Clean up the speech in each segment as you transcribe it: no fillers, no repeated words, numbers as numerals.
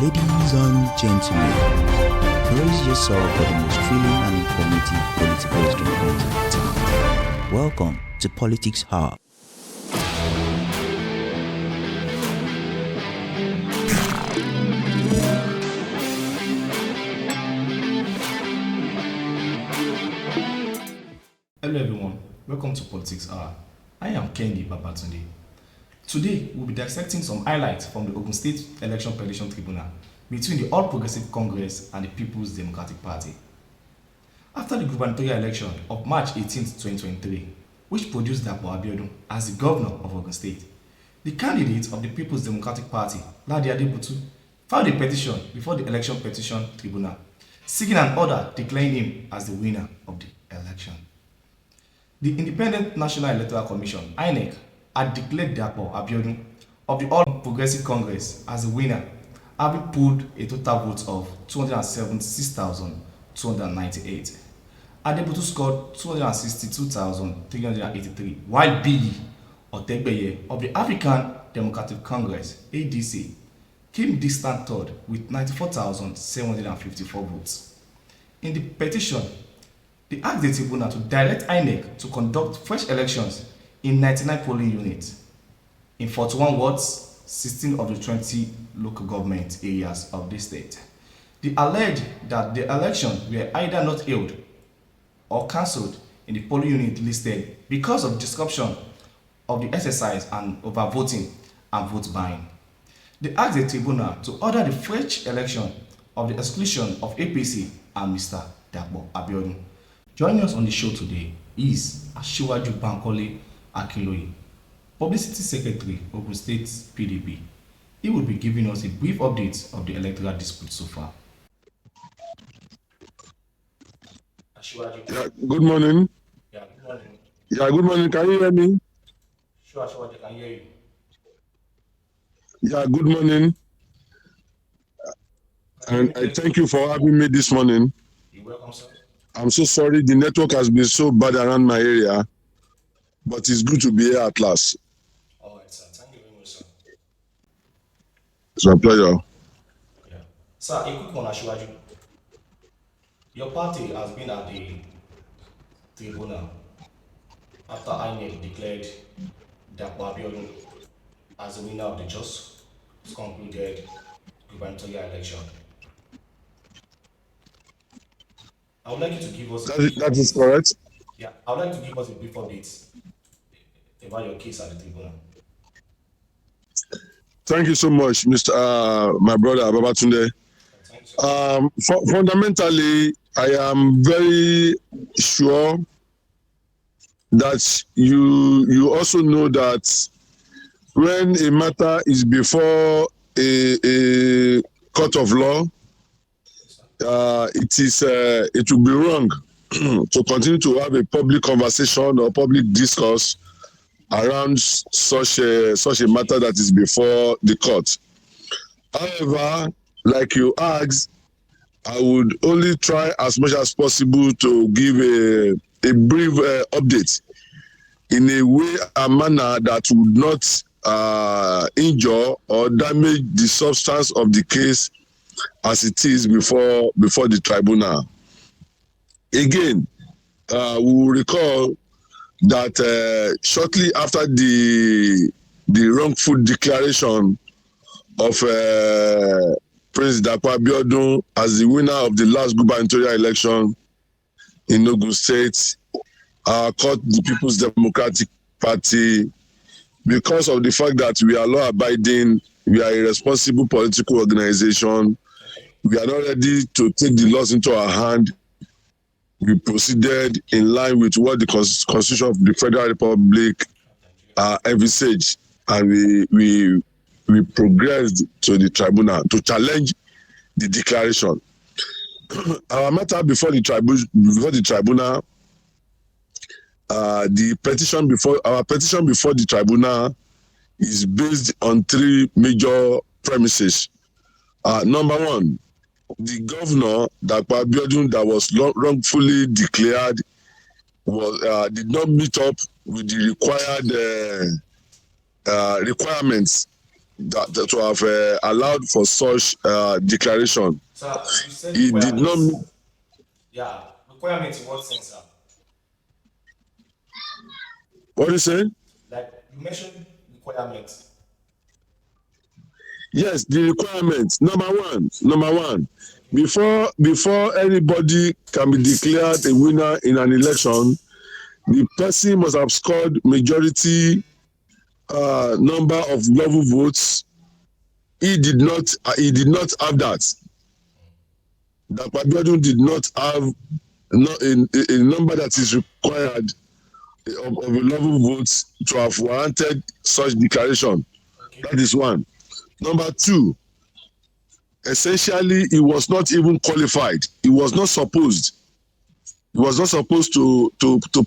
Ladies and gentlemen, brace yourself for the most thrilling and informative political extravaganza of town. Welcome to Politics Hub. Hello everyone, welcome to Politics Hour. I am Kendi Babatunde. Today, we'll be dissecting some highlights from the Ogun State Election Petition Tribunal between the All Progressive Congress and the People's Democratic Party. After the gubernatorial election of March 18, 2023, which produced Dapo Abiodun as the governor of Ogun State, the candidate of the People's Democratic Party, Dapo, filed a petition before the Election Petition Tribunal, seeking an order declaring him as the winner of the election. The Independent National Electoral Commission, INEC, had declared Dapo Abiodun of the All Progressive Congress as the winner, having pulled a total vote of 276,298. Adebutu scored 262,383, while Billy Otegbeye of the African Democratic Congress, ADC, came distant third with 94,754 votes. In the petition, they asked the tribunal to direct INEC to conduct fresh elections in 99 polling units in 41 wards, 16 of the 20 local government areas of the state. They alleged that the elections were either not held or cancelled in the polling unit listed because of disruption of the exercise and overvoting and vote buying. They asked the tribunal to order the fresh election of the exclusion of APC and Mr. Dapo Abiodun. Joining us on the show today is Asiwaju Akinloye, Publicity Secretary, Ogun State PDP. He will be giving us a brief update of the electoral dispute so far. Yeah, good morning. Yeah, good morning. Yeah, good morning. Can you hear me? Sure, I can hear you. Yeah, good morning. And I thank you for having me this morning. You're welcome, sir. I'm so sorry the network has been so bad around my area, but it's good to be here at last. All right, sir. Thank you very much, sir. It's my pleasure. Yeah. Sir, a quick one, Asiwaju. Your party has been at the tribunal after INEC declared Dapo Abiodun as the winner of the just concluded gubernatorial election. I would like you to give us That is correct. Yeah, I would like to give us a brief update about your case at the tribunal. Thank you so much, Mr. My brother Babatunde. Fundamentally, I am very sure that you also know that when a matter is before a court of law, it will be wrong to continue to have a public conversation or public discourse around such a matter that is before the court. However, like you asked, I would only try as much as possible to give a brief update in a way and manner that would not injure or damage the substance of the case as it is before the tribunal. Again, we will recall that shortly after the wrongful declaration of Prince Dapo Abiodun as the winner of the last gubernatorial election in Ogun State, caught the People's Democratic Party, because of the fact that we are law-abiding, we are a responsible political organization, we are not ready to take the laws into our hand. We proceeded in line with what the Constitution of the Federal Republic envisaged, and we progressed to the tribunal to challenge the declaration. Our matter before the tribunal, the petition before the tribunal is based on three major premises. Number one, the governor, Dapo Abiodun, that was wrongfully declared, did not meet up with the requirements that to have allowed for such declaration. Sir, you said It did not. requirements. Yeah, requirements in what sense, sir? What do you say? Like you mentioned requirements. Yes, the requirements. Number one, before anybody can be declared a winner in an election, the person must have scored majority number of level votes. He did not have that. Dapo Abiodun did not have a number that is required of a level votes to have warranted such declaration. Okay. That is one. Number two, essentially, he was not even qualified. He was not supposed to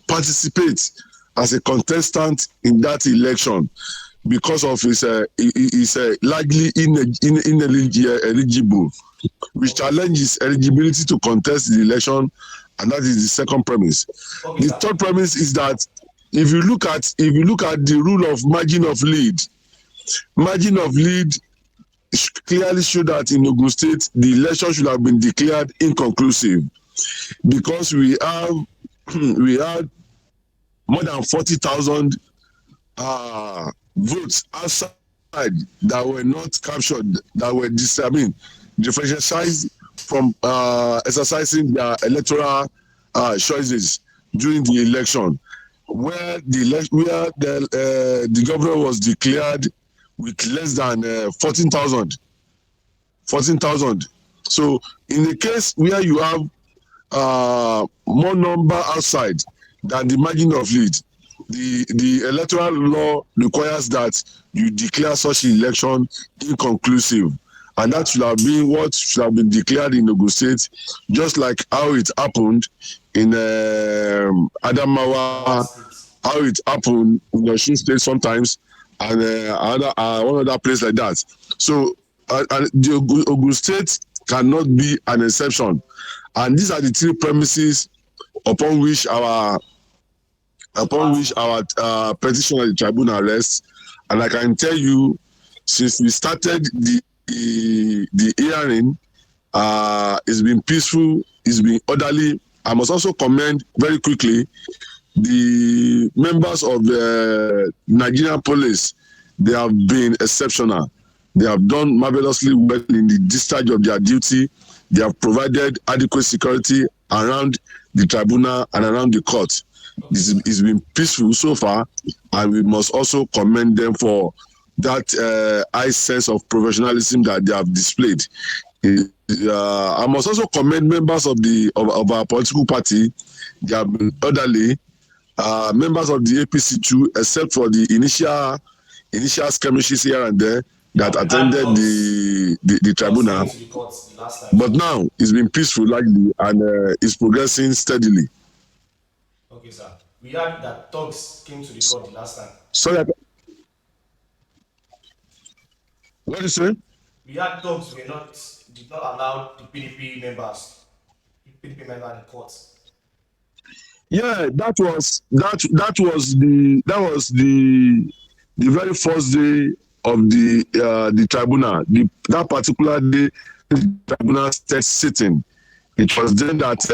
participate as a contestant in that election because of his largely ineligible, which challenges eligibility to contest the election, and that is the second premise. Okay, The sir. third premise is that if you look at the rule of margin of lead clearly show that in Ogun State the election should have been declared inconclusive because we had more than 40,000 votes outside that were not captured, that were differentiated from exercising their electoral choices during the election, where the governor was declared with less than 14,000. So in the case where you have more number outside than the margin of lead, the electoral law requires that you declare such election inconclusive, and that should have been what should have been declared in Ogun State, just like how it happened in Adamawa, how it happened in Osun State sometimes, and one other place like that. So the Ogun State cannot be an exception, and these are the three premises upon which our petition at the tribunal rests. And I can tell you, since we started the hearing, it's been peaceful, it's been orderly. I must also commend very quickly the members of the Nigerian police. They have been exceptional. They have done marvelously well in the discharge of their duty. They have provided adequate security around the tribunal and around the court. It's been peaceful so far, and we must also commend them for that high sense of professionalism that they have displayed. I must also commend members of our political party. They have been orderly. Members of the APC too, except for the initial skirmishes here and there that attended the tribunal. But now it's been peaceful, largely, and it's progressing steadily. Okay, sir. We heard that thugs came to the court the last time. Sorry. What did you say? We had thugs did not allow the PDP member in the court. Yeah, that was the very first day of the tribunal. That particular day, the tribunal started sitting. It was then that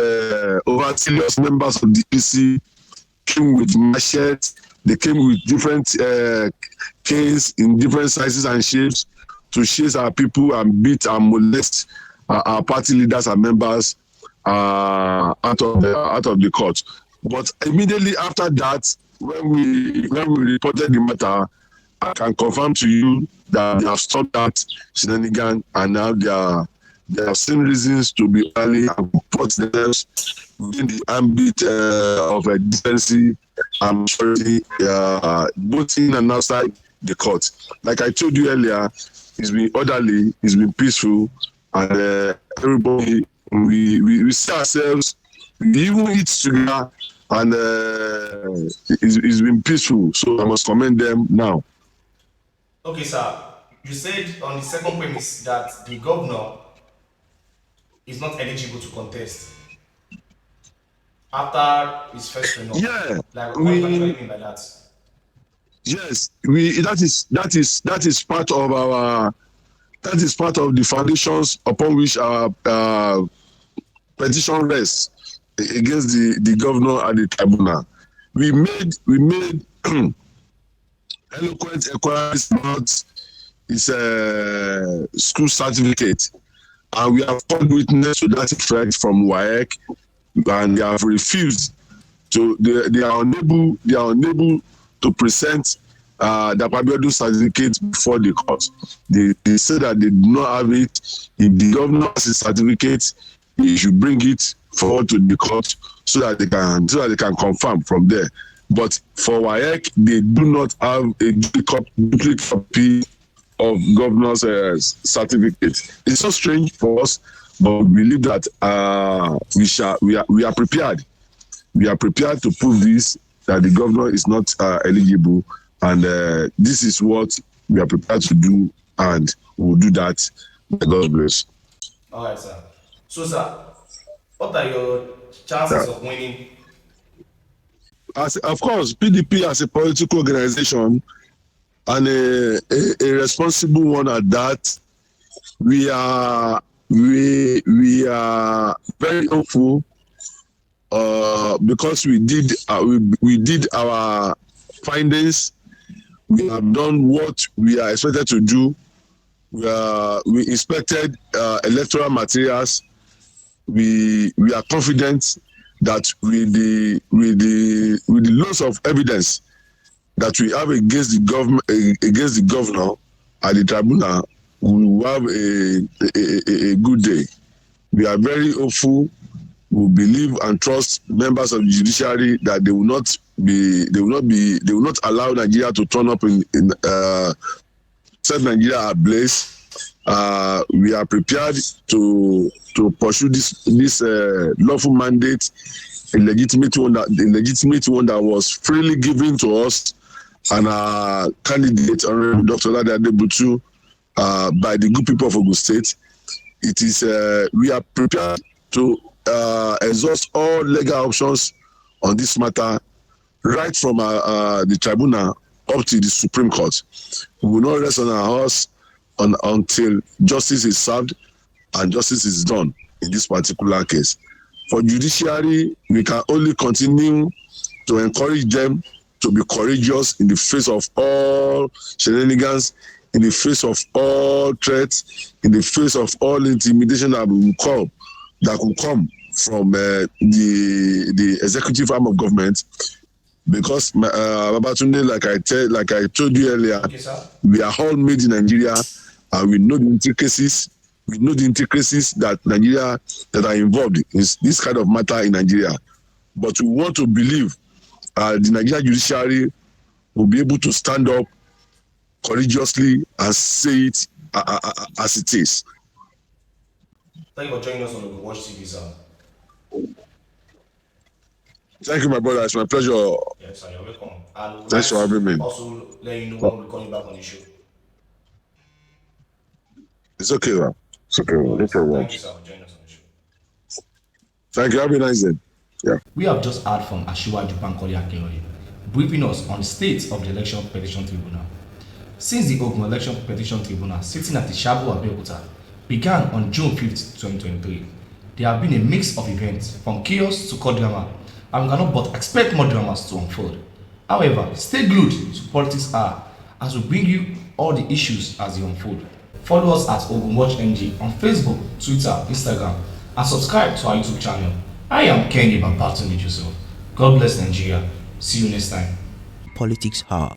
over serious members of the PC came with machetes. They came with different canes in different sizes and shapes to chase our people and beat and molest our party leaders and members out of the court. But immediately after that, when we reported the matter, I can confirm to you that they have stopped that shenanigan, and now they have seen reasons to be early and put themselves within the ambit of a decency and maturity, both in and outside the court. Like I told you earlier, it's been orderly, it's been peaceful, and everybody, we see ourselves, we even eat together, and it's been peaceful. So I must commend them now. Okay, sir. You said on the second premise that the governor is not eligible to contest after his first renewal. Yeah. Like, what do you mean by that? Yes, that is part of our part of the foundations upon which our petition rests against the governor and the tribunal. We made eloquent inquiries about his school certificate, and we have called witness to that effect from WAEC, and they have refused to. They are unable to present Dapo Abiodun certificate before the court. They say that they do not have it. If the governor has his certificate, he should bring it forward to the court so that they can confirm from there. But for WAEC, they do not have a duplicate copy of governor's certificate. It's so strange for us, but we believe that we are prepared. We are prepared to prove this, that the governor is not eligible, and this is what we are prepared to do, and we will do that. God bless. All right, sir. So, sir, what are your chances of winning? Of course, PDP as a political organization, and a responsible one at that, we are very hopeful because we did our findings. We have done what we are expected to do. We inspected electoral materials. We are confident that with the loss of evidence that we have against the governor and the tribunal, we will have a good day. We are very hopeful. We believe and trust members of the judiciary that they will not allow Nigeria to turn up in set Nigeria ablaze. We are prepared to pursue this lawful mandate, a legitimate one that was freely given to us and our candidate, Honorable Dr. Ladi Adebutu, by the good people of Ogun State. It is we are prepared to exhaust all legal options on this matter, right from the tribunal up to the Supreme Court. We will not rest on our horse until justice is served and justice is done in this particular case. For judiciary, we can only continue to encourage them to be courageous in the face of all shenanigans, in the face of all threats, in the face of all intimidation that will come from the executive arm of government. Because Babatunde, like I told you earlier, Okay, sir. we are all made in Nigeria, and we know the intricacies. We know the intricacies that are involved in this kind of matter in Nigeria. But we want to believe the Nigerian judiciary will be able to stand up courageously and say it as it is. Thank you for joining us on the Watch TV, sir. Thank you, my brother. It's my pleasure. Yes, sir. You're welcome. And Thanks for having me. Also, let you know when we're coming back on the show. It's okay, man. It's okay, man. No problem. Thank you, sir, for joining us on the show. Thank you. Have a nice day. Yeah. We have just heard from Asiwaju briefing us on the state of the Election Petition Tribunal. Since the Ogun Election Petition Tribunal sitting at the Dapo Abiodun began on June 5th, 2023, there have been a mix of events from chaos to court drama, and we cannot but expect more dramas to unfold. However, stay glued to Politics Hour as we bring you all the issues as they unfold. Follow us at Ogun Watch NG on Facebook, Twitter, Instagram, and subscribe to our YouTube channel. I am Kenny Babatunde Joseph. God bless Nigeria. See you next time. Politics Hour.